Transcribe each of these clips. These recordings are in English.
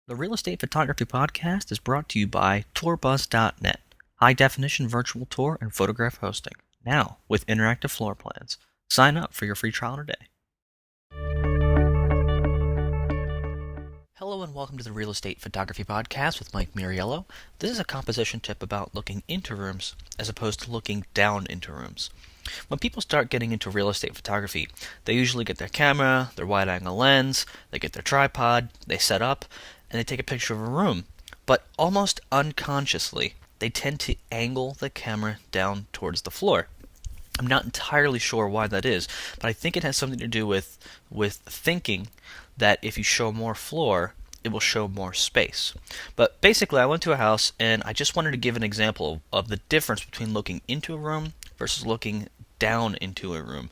The Real Estate Photography Podcast is brought to you by TourBuzz.net, high-definition virtual tour and photograph hosting, now with interactive floor plans. Sign up for your free trial today. Hello and welcome to the Real Estate Photography Podcast with Mike Muriello. This is a composition tip about looking into rooms as opposed to looking down into rooms. When people start getting into real estate photography, they usually get their camera, their wide-angle lens, they get their tripod, they set up, and they take a picture of a room. But almost unconsciously, they tend to angle the camera down towards the floor. I'm not entirely sure why that is, but I think it has something to do with thinking that if you show more floor, it will show more space. But basically, I went to a house and I just wanted to give an example of the difference between looking into a room versus looking down into a room.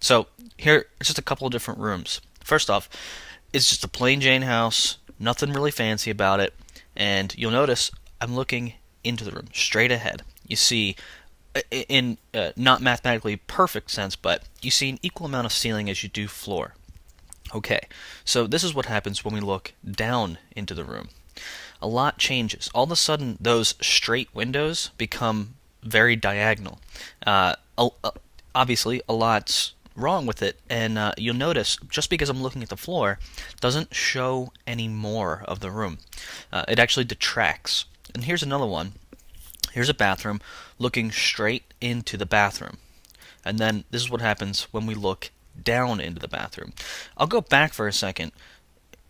So here, it's just a couple of different rooms. First off, it's just a plain Jane house, nothing really fancy about it, and you'll notice I'm looking into the room, straight ahead. You see, in not mathematically perfect sense, but you see an equal amount of ceiling as you do floor. Okay, so this is what happens when we look down into the room. A lot changes. All of a sudden, those straight windows become very diagonal. Obviously, a lot's wrong with it, and you'll notice just because I'm looking at the floor doesn't show any more of the room. It actually detracts. And here's another one. Here's a bathroom looking straight into the bathroom. And then this is what happens when we look down into the bathroom. I'll go back for a second.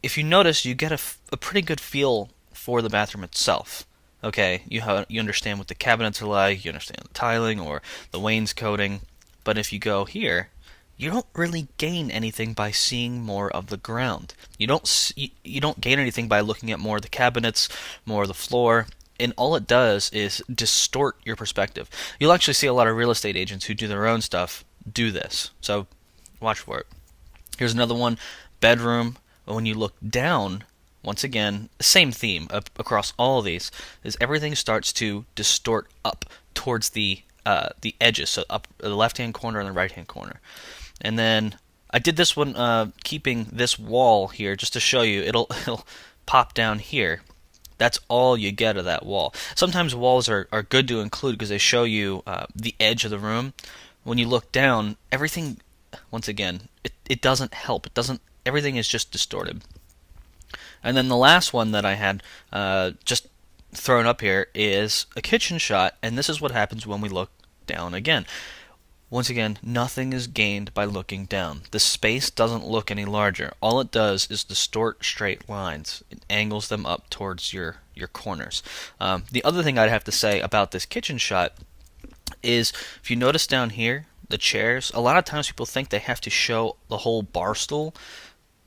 If you notice, you get a pretty good feel for the bathroom itself. Okay, you understand what the cabinets are like, you understand the tiling or the wainscoting. But if you go here, you don't really gain anything by seeing more of the ground. You don't gain anything by looking at more of the cabinets, more of the floor. And all it does is distort your perspective. You'll actually see a lot of real estate agents who do their own stuff do this. So watch for it. Here's another one, bedroom. When you look down, once again, same theme across all of these, is everything starts to distort up towards the edges, so up the left-hand corner and the right-hand corner. And then I did this one keeping this wall here just to show you. It'll pop down here. That's all you get of that wall. Sometimes walls are good to include because they show you the edge of the room. When you look down, everything, once again, it doesn't help. It doesn't. Everything is just distorted. And then the last one that I had just thrown up here is a kitchen shot, and this is what happens when we look down again. Once again, nothing is gained by looking down. The space doesn't look any larger. All it does is distort straight lines. It angles them up towards your corners. The other thing I'd have to say about this kitchen shot is if you notice down here, the chairs, a lot of times people think they have to show the whole bar stool,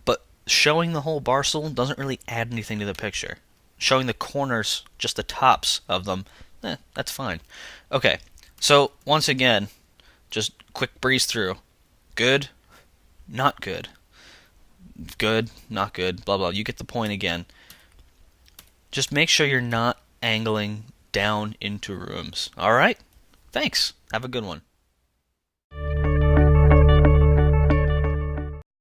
but showing the whole bar stool doesn't really add anything to the picture. Showing the corners, just the tops of them, that's fine. Okay, so once again, just quick breeze through. Good, not good. Good, not good, blah, blah. You get the point again. Just make sure you're not angling down into rooms. All right? Thanks. Have a good one.